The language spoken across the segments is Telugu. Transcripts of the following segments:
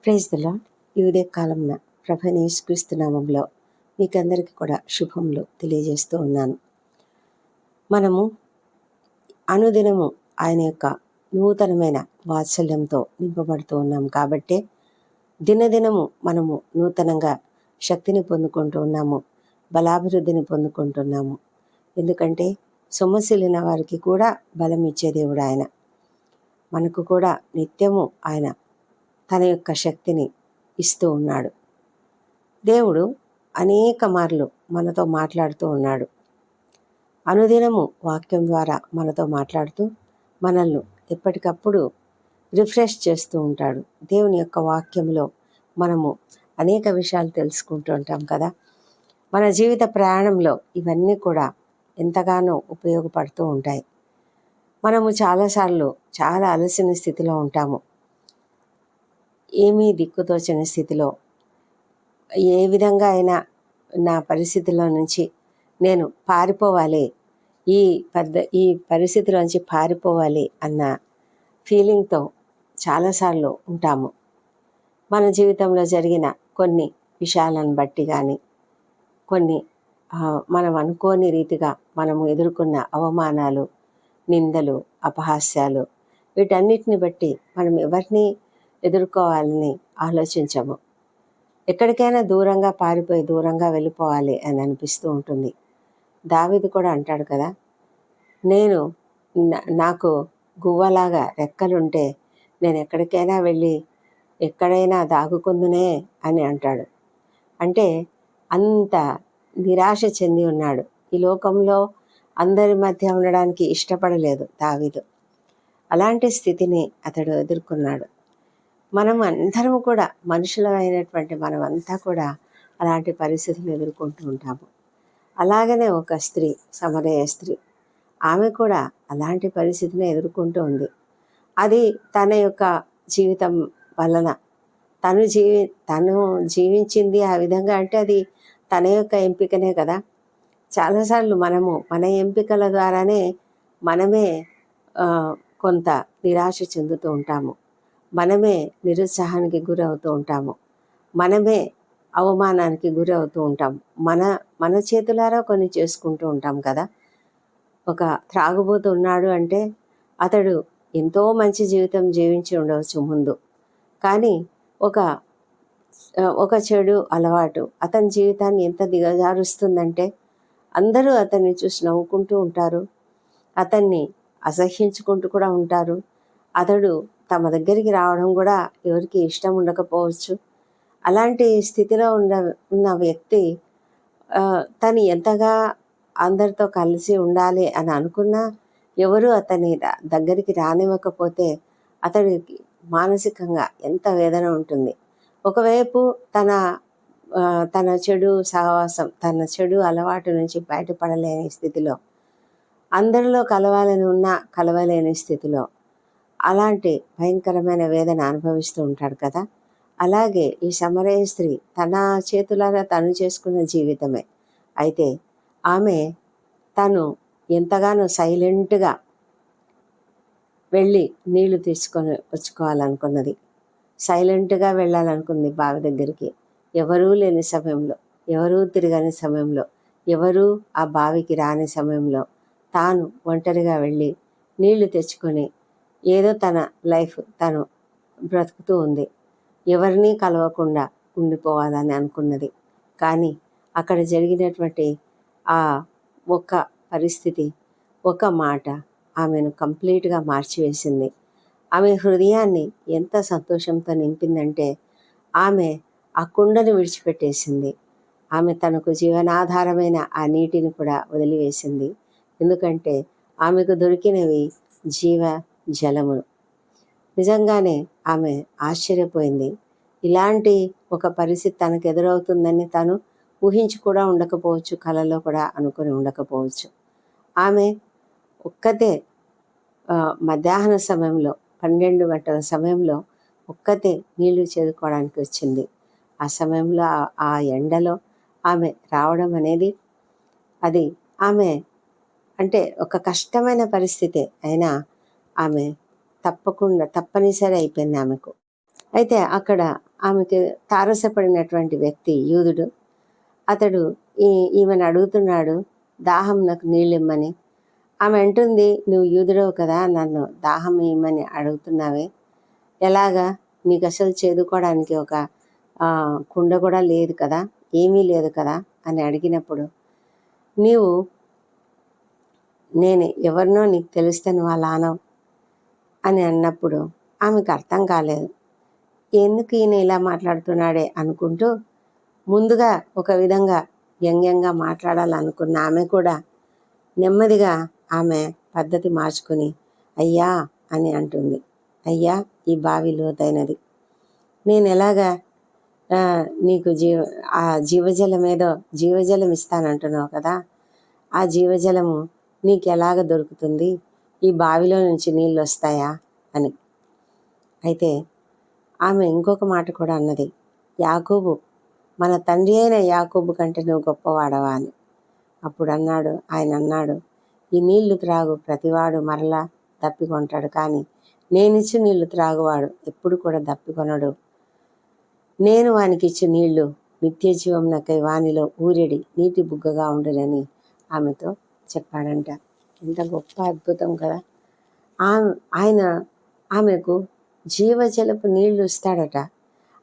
Praise the lord. ఈ ఉదయ కాలంన ప్రభువైన యేసుక్రీస్తు నామములో మీకందరికీ కూడా శుభములు తెలియజేస్తూ ఉన్నాను. మనము అనుదినము ఆయన యొక్క నూతనమైన వాత్సల్యంతో నింపబడుతూ ఉన్నాం కాబట్టి దినదినము మనము నూతనంగా శక్తిని పొందుకుంటూ ఉన్నాము, బలాభివృద్ధిని పొందుకుంటున్నాము. ఎందుకంటే సొమ్మసిల్లిన వారికి కూడా బలం ఇచ్చే దేవుడు ఆయన. మనకు కూడా నిత్యము ఆయన తన యొక్క శక్తిని ఇస్తూ ఉన్నాడు. దేవుడు అనేక మార్లు మనతో మాట్లాడుతూ ఉన్నాడు. అనుదినము వాక్యం ద్వారా మనతో మాట్లాడుతూ మనల్ని ఎప్పటికప్పుడు రిఫ్రెష్ చేస్తూ ఉంటాడు. దేవుని యొక్క వాక్యంలో మనము అనేక విషయాలు తెలుసుకుంటూ ఉంటాం కదా. మన జీవిత ప్రయాణంలో ఇవన్నీ కూడా ఎంతగానో ఉపయోగపడుతూ ఉంటాయి. మనము చాలాసార్లు చాలా అలసిన స్థితిలో ఉంటాము. ఏమీ దిక్కుతోచని స్థితిలో, ఏ విధంగా అయినా నా పరిస్థితిలో నుంచి నేను పారిపోవాలి, ఈ పరిస్థితిలోంచి పారిపోవాలి అన్న ఫీలింగ్తో చాలాసార్లు ఉంటాము. మన జీవితంలో జరిగిన కొన్ని విషయాలను బట్టి కానీ, కొన్ని మనం అనుకోని రీతిగా మనము ఎదుర్కొన్న అవమానాలు, నిందలు, అపహాస్యాలు, వీటన్నిటిని బట్టి మనం ఎవరిని ఎదుర్కోవాలని ఆలోచించము. ఎక్కడికైనా దూరంగా పారిపోయి దూరంగా వెళ్ళిపోవాలి అని అనిపిస్తూ ఉంటుంది. దావీదు కూడా అంటాడు కదా, నాకు గువ్వలాగా రెక్కలుంటే నేను ఎక్కడికైనా వెళ్ళి ఎక్కడైనా దాగుకుందునే అని అంటాడు. అంటే అంత నిరాశ చెంది ఉన్నాడు. ఈ లోకంలో అందరి మధ్య ఉండడానికి ఇష్టపడలేదు దావీదు. అలాంటి స్థితిని అతడు ఎదుర్కొన్నాడు. మనం అందరం కూడా మనుషులమైనటువంటి మనమంతా కూడా అలాంటి పరిస్థితులు ఎదుర్కొంటూ ఉంటాము. అలాగనే ఒక స్త్రీ, సమరయ స్త్రీ, ఆమె కూడా అలాంటి పరిస్థితిని ఎదుర్కొంటూ ఉంది. అది తన యొక్క జీవితం వలన తను జీవించింది ఆ విధంగా. అంటే అది తన యొక్క ఎంపికనే కదా. చాలాసార్లు మనము మన ఎంపికల ద్వారానే మనమే కొంత నిరాశ చెందుతూ ఉంటాము. మనమే నిరుత్సాహానికి గురి అవుతూ ఉంటాము. మనమే అవమానానికి గురి అవుతూ ఉంటాము. మన చేతులారా కొన్ని చేసుకుంటూ ఉంటాం కదా. ఒక త్రాగుబోతు ఉన్నాడు అంటే అతడు ఎంతో మంచి జీవితం జీవించి ఉండవచ్చు ముందు, కానీ ఒక చెడు అలవాటు అతని జీవితాన్ని ఎంత దిగజారుస్తుందంటే అందరూ అతన్ని చూసి నవ్వుకుంటూ ఉంటారు, అతన్ని అసహ్యించుకుంటూ కూడా ఉంటారు. అతడు తమ దగ్గరికి రావడం కూడా ఎవరికి ఇష్టం ఉండకపోవచ్చు. అలాంటి స్థితిలో ఉన్న వ్యక్తి తను ఎంతగా అందరితో కలిసి ఉండాలి అని అనుకున్నా ఎవరు అతని దగ్గరికి రానివ్వకపోతే అతడికి మానసికంగా ఎంత వేదన ఉంటుంది. ఒకవైపు తన చెడు సహవాసం, తన చెడు అలవాటు నుంచి బయటపడలేని స్థితిలో, అందరిలో కలవాలని ఉన్నా కలవలేని స్థితిలో అలాంటి భయంకరమైన వేదన అనుభవిస్తూ ఉంటాడు కదా. అలాగే ఈ సమరయ స్త్రీ తన చేతులారా తను చేసుకున్న జీవితమే. అయితే తను ఎంతగానో సైలెంట్గా వెళ్ళి నీళ్లు తీసుకొని వచ్చుకోవాలనుకున్నది. సైలెంట్గా వెళ్ళాలనుకుంది బావి దగ్గరికి. ఎవరూ లేని సమయంలో, ఎవరూ తిరగని సమయంలో, ఎవరూ ఆ బావికి రాని సమయంలో తాను ఒంటరిగా వెళ్ళి నీళ్లు తెచ్చుకొని ఏదో తన లైఫ్ తను బ్రతుకుతూ ఉంది. ఎవరినీ కలవకుండా ఉండిపోవాలని అనుకున్నది. కానీ అక్కడ జరిగినటువంటి ఆ ఒక్క పరిస్థితి, ఒక మాట ఆమెను కంప్లీట్గా మార్చివేసింది. ఆమె హృదయాన్ని ఎంత సంతోషంతో నింపిందంటే ఆమె ఆ కుండను విడిచిపెట్టేసింది. ఆమె తనకు జీవనాధారమైన ఆ నీటిని కూడా వదిలివేసింది. ఎందుకంటే ఆమెకు దొరికినవి జీవ జలములు. నిజంగానే ఆమె ఆశ్చర్యపోయింది. ఇలాంటి ఒక పరిస్థితి తనకు ఎదురవుతుందని తను ఊహించి కూడా ఉండకపోవచ్చు, కలలో కూడా అనుకుని ఉండకపోవచ్చు. ఆమె ఒక్కతే మధ్యాహ్న సమయంలో 12 గంటల సమయంలో ఒక్కతే నీళ్లు చేదుకోవడానికి వచ్చింది. ఆ సమయంలో ఆ ఎండలో ఆమె రావడం అనేది అది ఆమె అంటే ఒక కష్టమైన పరిస్థితి అయినా ఆమె తప్పనిసరి అయిపోయింది ఆమెకు. అయితే అక్కడ ఆమెకి తారసపడినటువంటి వ్యక్తి యూదుడు. అతడు ఈమెను అడుగుతున్నాడు, దాహం నాకు నీళ్ళు ఇమ్మని. ఆమె అంటుంది, నువ్వు యూదుడవు కదా, నన్ను దాహం ఇమ్మని అడుగుతున్నావే, ఎలాగా? నీకు అసలు చేదుకోవడానికి ఒక కుండ కూడా లేదు కదా, ఏమీ లేదు కదా అని అడిగినప్పుడు, నీవు నేను ఎవరినో నీకు తెలిస్తే నువ్వు అలా అనవు అని అన్నప్పుడు ఆమెకు అర్థం కాలేదు. ఎందుకు ఈయన ఇలా మాట్లాడుతున్నాడే అనుకుంటూ ముందుగా ఒక విధంగా వ్యంగ్యంగా మాట్లాడాలనుకున్న ఆమె కూడా నెమ్మదిగా ఆమె పద్ధతి మార్చుకుని అయ్యా అని అంటుంది. అయ్యా, ఈ బావి లోతైనది, నేను ఎలాగా నీకు ఆ జీవజలం ఏదో జీవజలం ఇస్తానంటున్నావు కదా, ఆ జీవజలము నీకు ఎలాగ దొరుకుతుంది? ఈ బావిలో నుంచి నీళ్ళు వస్తాయా అని. అయితే ఆమె ఇంకొక మాట కూడా అన్నది, యాకోబు, మన తండ్రి అయిన యాకోబు కంటే నువ్వు గొప్పవాడవా అని. అప్పుడు ఆయన అన్నాడు, ఈ నీళ్లు త్రాగు ప్రతివాడు మరలా దప్పికొంటాడు, కానీ నేనిచ్చి నీళ్లు త్రాగువాడు ఎప్పుడు కూడా దప్పికొనడు. నేను వానికి ఇచ్చి నీళ్లు నిత్య జీవంనకై వానిలో ఊరెడి నీటి బుగ్గగా ఉండునని ఆమెతో చెప్పాడంట. ఎంత గొప్ప అద్భుతం కదా. ఆయన ఆమెకు జీవజలపు నీళ్లు ఇస్తాడట.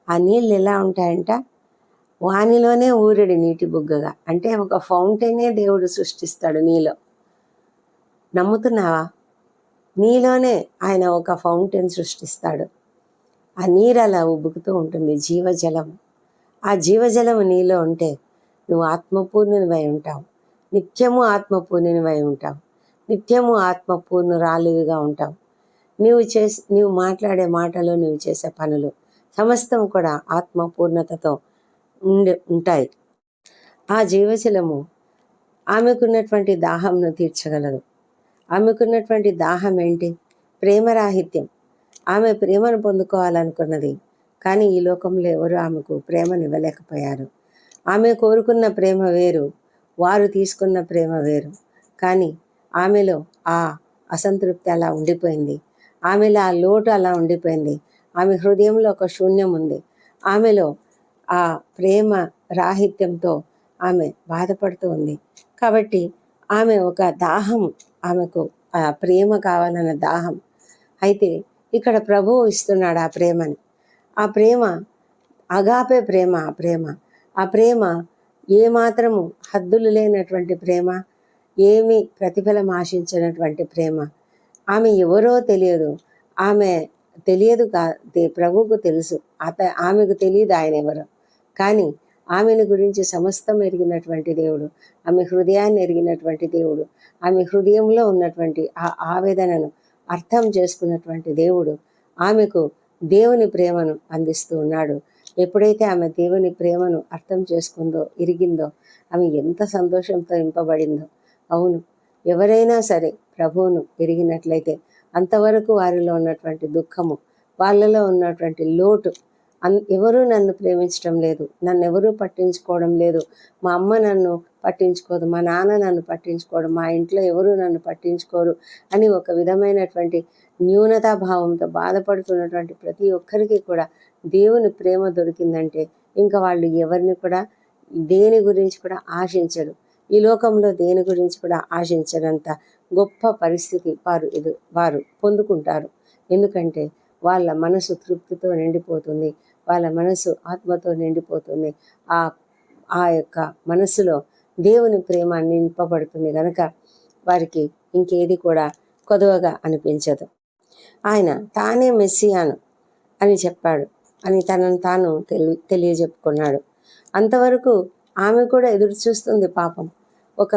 ఆ నీళ్ళు ఎలా ఉంటాయంట, వానిలోనే ఊరెడి నీటి బుగ్గగా. అంటే ఒక ఫౌంటైనే దేవుడు సృష్టిస్తాడు నీలో. నమ్ముతున్నావా? నీలోనే ఆయన ఒక ఫౌంటైన్ సృష్టిస్తాడు. ఆ నీరు అలా ఉబ్బుకుతూ ఉంటుంది, జీవజలం. ఆ జీవజలము నీలో ఉంటే నువ్వు ఆత్మపూర్ణునివై ఉంటావు, నిత్యము ఆత్మపూర్ణునివై ఉంటావు, నిత్యము ఆత్మపూర్ణురాలివిగా ఉంటావు. నీవు మాట్లాడే మాటలు, నువ్వు చేసే పనులు సమస్తం కూడా ఆత్మపూర్ణతతో ఉంటాయి. ఆ జీవజలము ఆమెకున్నటువంటి దాహంను తీర్చగలదు. ఆమెకున్నటువంటి దాహం ఏంటి? ప్రేమరాహిత్యం. ఆమె ప్రేమను పొందుకోవాలనుకున్నది, కానీ ఈ లోకంలో ఎవరు ఆమెకు ప్రేమను ఇవ్వలేకపోయారు. ఆమె కోరుకున్న ప్రేమ వేరు, వారు తీసుకున్న ప్రేమ వేరు. కానీ ఆమెలో ఆ అసంతృప్తి అలా ఉండిపోయింది, ఆమెలో ఆ లోటు అలా ఉండిపోయింది, ఆమె హృదయంలో ఒక శూన్యం ఉంది. ఆమెలో ఆ ప్రేమ రాహిత్యంతో ఆమె బాధపడుతూ ఉంది. కాబట్టి ఆమె ఒక దాహం, ఆమెకు ఆ ప్రేమ కావాలన్న దాహం. అయితే ఇక్కడ ప్రభువు ఇస్తున్నాడు ఆ ప్రేమని. ఆ ప్రేమ అగాపే ప్రేమ. ఆ ప్రేమ ఏమాత్రము హద్దులు లేనటువంటి ప్రేమ, ఏమీ ప్రతిఫలం ఆశించినటువంటి ప్రేమ. ఆమె ఎవరో తెలియదు, ఆమె తెలియదు ప్రభువుకు తెలుసు, ఆమెకు తెలియదు ఆయన ఎవరో. కానీ ఆమెను గురించి సమస్తం ఎరిగినటువంటి దేవుడు, ఆమె హృదయాన్ని ఎరిగినటువంటి దేవుడు, ఆమె హృదయంలో ఉన్నటువంటి ఆ ఆవేదనను అర్థం చేసుకున్నటువంటి దేవుడు ఆమెకు దేవుని ప్రేమను అందిస్తూ ఉన్నాడు. ఎప్పుడైతే ఆమె దేవుని ప్రేమను అర్థం చేసుకుందో, ఎరిగిందో, ఆమె ఎంత సంతోషంతో నింపబడిందో. అవును, ఎవరైనా సరే ప్రభువును ఎరిగినట్లయితే అంతవరకు వారిలో ఉన్నటువంటి దుఃఖము, వాళ్ళలో ఉన్నటువంటి లోటు, ఎవరూ నన్ను ప్రేమించడం లేదు, నన్ను ఎవరూ పట్టించుకోవడం లేదు, మా అమ్మ నన్ను పట్టించుకోదు, మా నాన్న నన్ను పట్టించుకోడు, మా ఇంట్లో ఎవరు నన్ను పట్టించుకోరు అని ఒక విధమైనటువంటి న్యూనతాభావంతో బాధపడుతున్నటువంటి ప్రతి ఒక్కరికి కూడా దేవుని ప్రేమ దొరికిందంటే ఇంకా వాళ్ళు ఎవరిని కూడా దేని గురించి కూడా ఆశించరు. ఈ లోకంలో దేని గురించి కూడా ఆశించనంత గొప్ప పరిస్థితి వారు పొందుకుంటారు. ఎందుకంటే వాళ్ళ మనసు తృప్తితో నిండిపోతుంది, వాళ్ళ మనసు ఆత్మతో నిండిపోతుంది. ఆ యొక్క మనసులో దేవుని ప్రేమ నింపబడుతుంది కనుక వారికి ఇంకేది కూడా కొదువగా అనిపించదు. ఆయన తానే మెస్సియాను అని చెప్పాడు అని తనను తాను తెలియజెప్పుకున్నాడు. అంతవరకు ఆమె కూడా ఎదురు చూస్తుంది పాపం. ఒక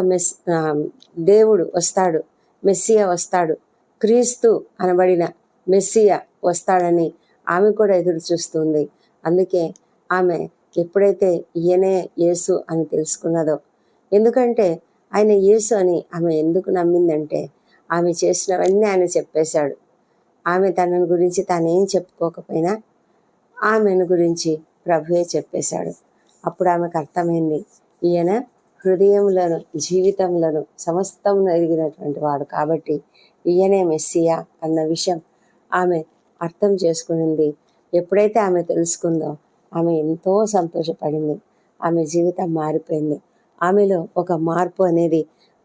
దేవుడు వస్తాడు, మెస్సియా వస్తాడు, క్రీస్తు అనబడిన మెస్సియా వస్తాడని ఆమె కూడా ఎదురు చూస్తుంది. అందుకే ఆమె ఎప్పుడైతే ఈయనే యేసు అని తెలుసుకున్నదో, ఎందుకంటే ఆయన యేసు అని ఆమె ఎందుకు నమ్మిందంటే ఆమె చేసినవన్నీ ఆయన చెప్పేశాడు. ఆమె తనని గురించి తానేం చెప్పుకోకపోయినా ఆమెను గురించి ప్రభువే చెప్పేశాడు. అప్పుడు ఆమెకు అర్థమైంది, ఈయన హృదయములను జీవితములను సమస్తమును ఎరిగినటువంటి వాడు కాబట్టి ఈయనే మెస్సియా అన్న విషయం ఆమె అర్థం చేసుకునింది. ఎప్పుడైతే ఆమె తెలుసుకుందో ఆమె ఎంతో సంతోషపడింది. ఆమె జీవితం మారిపోయింది. ఆమెలో ఒక మార్పు అనేది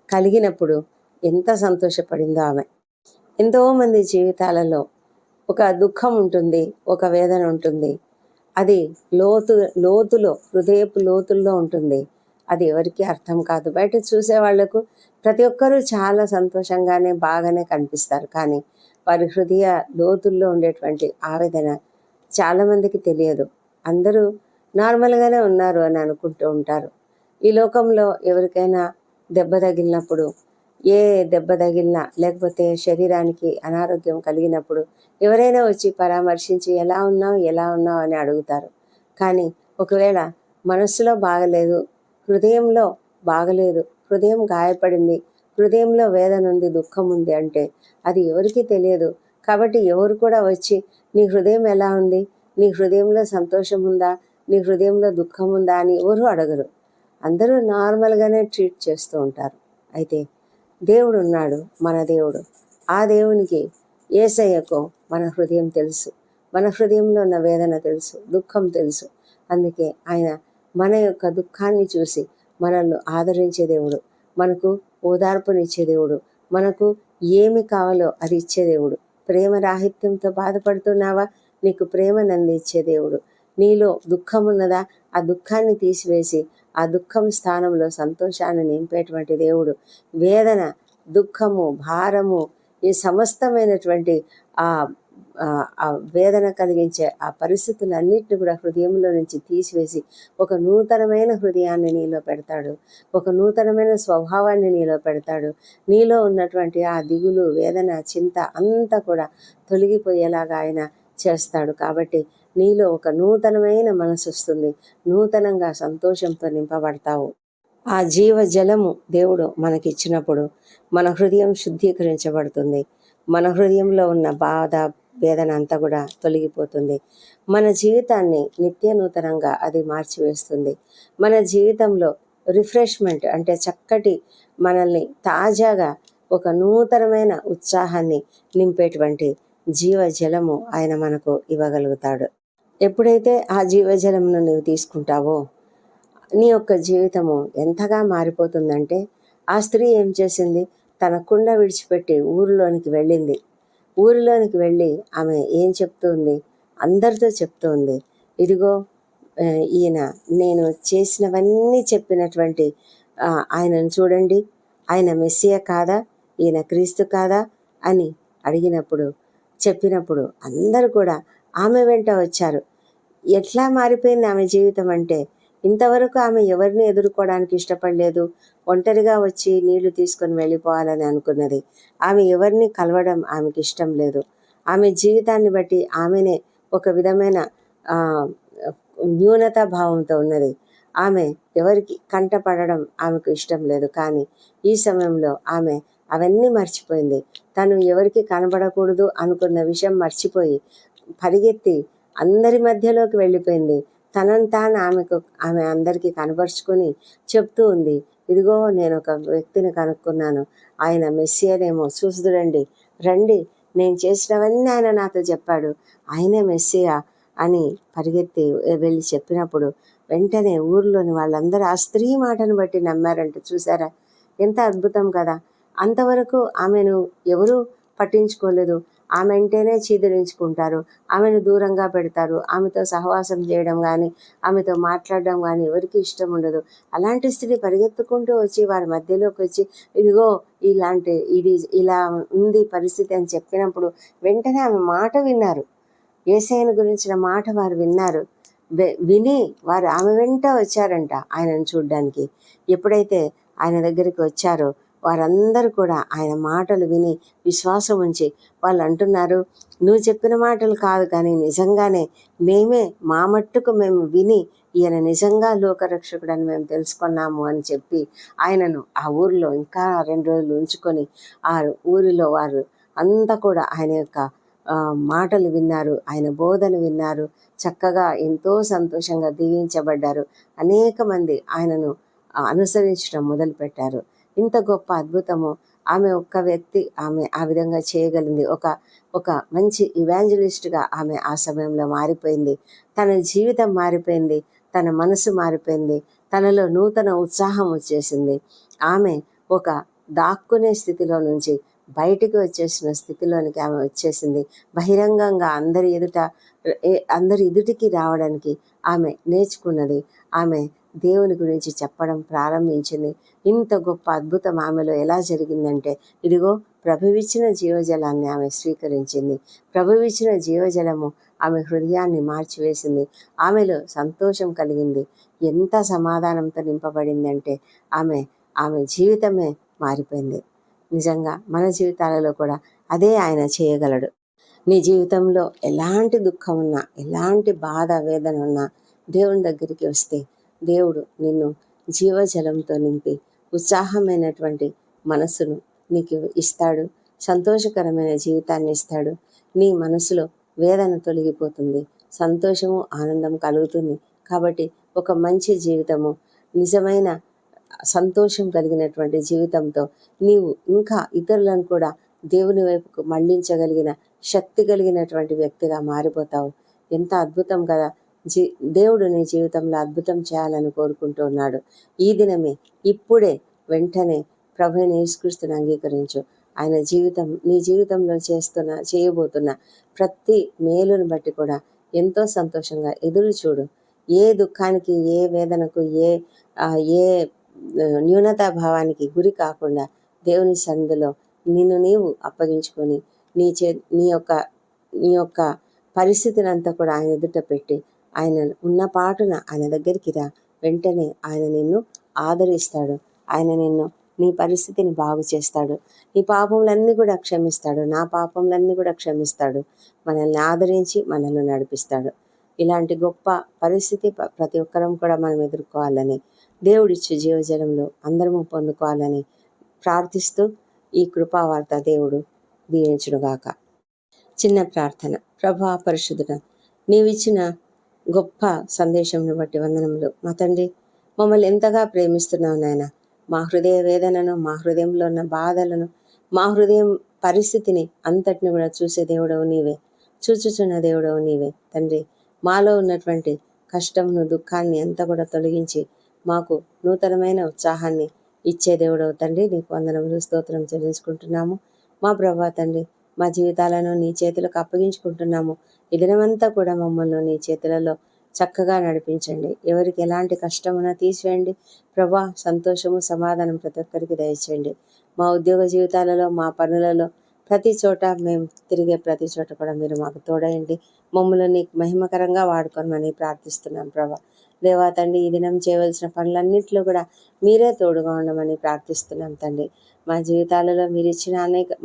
కలిగినప్పుడు ఎంత సంతోషపడిందో ఆమె. ఎంతోమంది జీవితాలలో ఒక దుఃఖం ఉంటుంది, ఒక వేదన ఉంటుంది. అది లోతులో, హృదయపు లోతుల్లో ఉంటుంది. అది ఎవరికీ అర్థం కాదు. బయట చూసే వాళ్లకు ప్రతి ఒక్కరూ చాలా సంతోషంగానే బాగానే కనిపిస్తారు. కానీ వారి హృదయ లోతుల్లో ఉండేటువంటి ఆవేదన చాలామందికి తెలియదు. అందరూ నార్మల్గానే ఉన్నారు అని అనుకుంటూ ఉంటారు. ఈ లోకంలో ఎవరికైనా దెబ్బ తగిలినప్పుడు, ఏ దెబ్బ తగిలినా లేకపోతే శరీరానికి అనారోగ్యం కలిగినప్పుడు ఎవరైనా వచ్చి పరామర్శించి ఎలా ఉన్నావు అని అడుగుతారు. కానీ ఒకవేళ మనస్సులో బాగలేదు, హృదయంలో బాగలేదు, హృదయం గాయపడింది, హృదయంలో వేదన ఉంది, దుఃఖం ఉంది అంటే అది ఎవరికీ తెలియదు. కాబట్టి ఎవరు కూడా వచ్చి నీ హృదయం ఎలా ఉంది, నీ హృదయంలో సంతోషం ఉందా, నీ హృదయంలో దుఃఖం ఉందా అని ఎవరు అడగరు. అందరూ నార్మల్గానే ట్రీట్ చేస్తూ ఉంటారు. అయితే దేవుడు ఉన్నాడు, మన దేవుడు. ఆ దేవునికి, యేసయ్యకు మన హృదయం తెలుసు, మన హృదయంలో ఉన్న వేదన తెలుసు, దుఃఖం తెలుసు. అందుకే ఆయన మన యొక్క దుఃఖాన్ని చూసి మనల్ని ఆదరించే దేవుడు, మనకు ఓదార్పునిచ్చే దేవుడు, మనకు ఏమి కావాలో అది ఇచ్చే దేవుడు. ప్రేమ రాహిత్యంతో బాధపడుతున్నావా, నీకు ప్రేమను అందించే దేవుడు. నీలో దుఃఖం ఉన్నదా, ఆ దుఃఖాన్ని తీసివేసి ఆ దుఃఖం స్థానంలో సంతోషాన్ని నింపేటువంటి దేవుడు. వేదన, దుఃఖము, భారము, ఈ సమస్తమైనటువంటి ఆ ఆ వేదన కలిగించే ఆ పరిస్థితులన్నిటిని కూడా హృదయంలో నుంచి తీసివేసి ఒక నూతనమైన హృదయాన్ని నీలో పెడతాడు, ఒక నూతనమైన స్వభావాన్ని నీలో పెడతాడు. నీలో ఉన్నటువంటి ఆ దిగులు, వేదన, చింత అంతా కూడా తొలగిపోయేలాగా ఆయన చేస్తాడు. కాబట్టి నీలో ఒక నూతనమైన మనసు వస్తుంది, నూతనంగా సంతోషంతో నింపబడతావు. ఆ జీవజలము దేవుడు మనకిచ్చినప్పుడు మన హృదయం శుద్ధీకరించబడుతుంది. మన హృదయంలో ఉన్న బాధ, వేదన అంతా కూడా తొలగిపోతుంది. మన జీవితాన్ని నిత్య నూతనంగా అది మార్చివేస్తుంది. మన జీవితంలో రిఫ్రెష్మెంట్ అంటే చక్కటి, మనల్ని తాజాగా ఒక నూతనమైన ఉత్సాహాన్ని నింపేటువంటి జీవజలము ఆయన మనకు ఇవ్వగలుగుతాడు. ఎప్పుడైతే ఆ జీవజలమును నువ్వు తీసుకుంటావో నీ యొక్క జీవితము ఎంతగా మారిపోతుందంటే, ఆ స్త్రీ ఏం చేసింది, తన కుండ విడిచిపెట్టి ఊరిలోనికి వెళ్ళింది. ఊరిలోనికి వెళ్ళి ఆమె ఏం చెప్తుంది, అందరితో చెప్తుంది, ఇదిగో ఈయన నేను చేసినవన్నీ చెప్పినటువంటి ఆయనను చూడండి, ఆయన మెస్సియా కాదా, ఈయన క్రీస్తు కాదా అని అడిగినప్పుడు, చెప్పినప్పుడు అందరూ కూడా ఆమె వెంట వచ్చారు. ఎట్లా మారిపోయింది ఆమె జీవితం అంటే, ఇంతవరకు ఆమె ఎవరిని ఎదుర్కోవడానికి ఇష్టపడలేదు, ఒంటరిగా వచ్చి నీళ్లు తీసుకొని వెళ్ళిపోవాలని అనుకున్నది. ఆమె ఎవరిని కలవడం ఆమెకి ఇష్టం లేదు. ఆమె జీవితాన్ని బట్టి ఆమెనే ఒక విధమైన న్యూనతా భావంతో ఉన్నది. ఆమె ఎవరికి కంటపడడం ఆమెకు ఇష్టం లేదు. కానీ ఈ సమయంలో ఆమె అవన్నీ మర్చిపోయింది. తను ఎవరికి కనబడకూడదు అనుకున్న విషయం మర్చిపోయి పరిగెత్తి అందరి మధ్యలోకి వెళ్ళిపోయింది. తనను తాను ఆమె అందరికీ కనపరుచుకొని చెప్తూ ఉంది, ఇదిగో నేను ఒక వ్యక్తిని కనుక్కున్నాను, ఆయన మెస్సియానేమో, చూసుదురండి, రండి, నేను చేసినవన్నీ ఆయన నాతో చెప్పాడు, ఆయనే మెస్సియా అని పరిగెత్తి వెళ్ళి చెప్పినప్పుడు వెంటనే ఊరిలోని వాళ్ళందరూ ఆ స్త్రీ మాటను బట్టి నమ్మారంట. చూసారా, ఎంత అద్భుతం కదా. అంతవరకు ఆమెను ఎవరూ పట్టించుకోలేదు. ఆమె అంటేనే చీదరించుకుంటారు, ఆమెను దూరంగా పెడతారు, ఆమెతో సహవాసం చేయడం కానీ, ఆమెతో మాట్లాడడం కానీ ఎవరికి ఇష్టం ఉండదు. అలాంటి స్త్రీ పరిగెత్తుకుంటూ వచ్చి వారి మధ్యలోకి వచ్చి, ఇదిగో ఇది ఇలా ఉంది పరిస్థితి అని చెప్పినప్పుడు వెంటనే ఆమె మాట విన్నారు. యేసయ్యను గురించిన మాట వారు విన్నారు. విని వారు ఆమె వెంట వచ్చారంట ఆయనను చూడ్డానికి. ఎప్పుడైతే ఆయన దగ్గరికి వచ్చారో వారందరూ కూడా ఆయన మాటలు విని విశ్వాసం ఉంచి వాళ్ళు అంటున్నారు, నువ్వు చెప్పిన మాటలు కాదు కానీ నిజంగానే మా మట్టుకు మేము విని ఈయన నిజంగా లోకరక్షకుడని మేము తెలుసుకున్నాము అని చెప్పి ఆయనను ఆ ఊరిలో ఇంకా 2 రోజులు ఉంచుకొని ఆ ఊరిలో వారు అంతా కూడా ఆయన యొక్క మాటలు విన్నారు, ఆయన బోధన విన్నారు, చక్కగా ఎంతో సంతోషంగా దీవించబడ్డారు. అనేక మంది ఆయనను అనుసరించడం మొదలుపెట్టారు. ఇంత గొప్ప అద్భుతము ఆమె ఒక్క వ్యక్తి ఆమె ఆ విధంగా చేయగలిగింది. ఒక ఒక మంచి ఇవాంజలిస్ట్గా ఆమె ఆ సమయంలో మారిపోయింది. తన జీవితం మారిపోయింది, తన మనసు మారిపోయింది, తనలో నూతన ఉత్సాహం వచ్చేసింది. ఆమె ఒక దాక్కునే స్థితిలో నుంచి బయటికి వచ్చేసిన స్థితిలోనికి ఆమె వచ్చేసింది. బహిరంగంగా అందరి ఎదుటికి రావడానికి ఆమె నేర్చుకున్నది. ఆమె దేవుని గురించి చెప్పడం ప్రారంభించింది. ఇంత గొప్ప అద్భుతం ఆమెలో ఎలా జరిగిందంటే, ఇదిగో ప్రభువిచ్చిన జీవజలాన్ని ఆమె స్వీకరించింది. ప్రభువిచ్చిన జీవజలము ఆమె హృదయాన్ని మార్చివేసింది. ఆమెలో సంతోషం కలిగింది. ఎంత సమాధానంతో నింపబడిందంటే ఆమె జీవితమే మారిపోయింది. నిజంగా మన జీవితాలలో కూడా అదే ఆయన చేయగలడు. నీ జీవితంలో ఎలాంటి దుఃఖం ఉన్నా, ఎలాంటి బాధ వేదన ఉన్నా దేవుని దగ్గరికి వస్తే దేవుడు నిన్ను జీవజలంతో నింపి ఉత్సాహమైనటువంటి మనసును నీకు ఇస్తాడు. సంతోషకరమైన జీవితాన్ని ఇస్తాడు. నీ మనసులో వేదన తొలగిపోతుంది, సంతోషము ఆనందం కలుగుతుంది. కాబట్టి ఒక మంచి జీవితము, నిజమైన సంతోషం కలిగినటువంటి జీవితంతో నీవు ఇంకా ఇతరులను కూడా దేవుని వైపుకు మళ్ళించగలిగిన శక్తి కలిగినటువంటి వ్యక్తిగా మారిపోతావు. ఎంత అద్భుతం కదా! దేవుడు నీ జీవితంలో అద్భుతం చేయాలని కోరుకుంటూ ఉన్నాడు. ఈ దినమే, ఇప్పుడే, వెంటనే ప్రభువైన యేసుక్రీస్తుని అంగీకరించు. ఆయన నీ జీవితంలో చేయబోతున్న ప్రతి మేలును బట్టి కూడా ఎంతో సంతోషంగా ఎదురు చూడు. ఏ దుఃఖానికి, ఏ వేదనకు, ఏ న్యూనతాభావానికి గురి కాకుండా దేవుని సన్నిధిలో నిన్ను నీవు అప్పగించుకొని నీ యొక్క పరిస్థితిని అంతా కూడా ఆయన ఎదుట పెట్టి ఆయన ఉన్న పాటున ఆయన దగ్గరికి రా. వెంటనే ఆయన నిన్ను ఆదరిస్తాడు. ఆయన నీ పరిస్థితిని బాగు చేస్తాడు. నీ పాపములన్నీ కూడా క్షమిస్తాడు. నా పాపములన్నీ కూడా క్షమిస్తాడు. మనల్ని ఆదరించి మనల్ని నడిపిస్తాడు. ఇలాంటి గొప్ప పరిస్థితి ప్రతి ఒక్కరం కూడా మనం ఎదుర్కోవాలని, దేవుడిచ్చు జీవజలంలో అందరము పొందుకోవాలని ప్రార్థిస్తూ ఈ కృపావార్త దేవుడు దీవించునుగాక. చిన్న ప్రార్థన. ప్రభా పరిశుద్ధుడా, నీవిచ్చిన గొప్ప సందేశంను బట్టి వందనములు. మా తండ్రి, మమ్మల్ని ఎంతగా ప్రేమిస్తున్నావు నాయన. మా హృదయ వేదనను, మా హృదయంలో ఉన్న బాధలను, మా హృదయం పరిస్థితిని అంతటిని కూడా చూసే దేవుడవు నీవే, చూచుచున్న దేవుడవు నీవే తండ్రి. మాలో ఉన్నటువంటి కష్టమును, దుఃఖాన్ని అంతా కూడా తొలగించి మాకు నూతనమైన ఉత్సాహాన్ని ఇచ్చే దేవుడవు తండ్రి. నీకు వందనములు, స్తోత్రం చెల్లించుకుంటున్నాము. మా ప్రభా తండ్రి, మా జీవితాలను నీ చేతులకు అప్పగించుకుంటున్నాము. ఈ దినమంతా కూడా మమ్మల్ని నీ చేతులలో చక్కగా నడిపించండి. ఎవరికి ఎలాంటి కష్టమున్నా తీసివేయండి ప్రభా. సంతోషము, సమాధానం ప్రతి ఒక్కరికి దయచేయండి. మా ఉద్యోగ జీవితాలలో, మా పనులలో, ప్రతి చోట మేము తిరిగే ప్రతి చోట కూడా మీరు మాకు తోడయండి. మమ్మల్ని నీకు మహిమకరంగా వాడుకోమని ప్రార్థిస్తున్నాం ప్రభా. దేవా తండ్రి, ఈ దినం చేయవలసిన పనులన్నింటిలో కూడా మీరే తోడుగా ఉండమని ప్రార్థిస్తున్నాం తండ్రి. మా జీవితాలలో మీరు ఇచ్చిన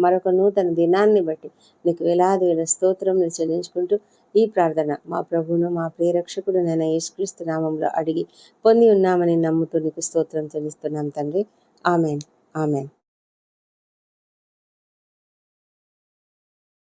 మరొక నూతన దినాన్ని బట్టి నీకు వేలాది స్తోత్రం చెల్లించుకుంటూ ఈ ప్రార్థన మా ప్రభువును, మా ప్రియరక్షకుడు నైన యేసుక్రీస్తు నామంలో అడిగి పొంది ఉన్నామని నమ్ముతూ నీకు స్తోత్రం చెల్లిస్తున్నాం తండ్రి. Amen, amen.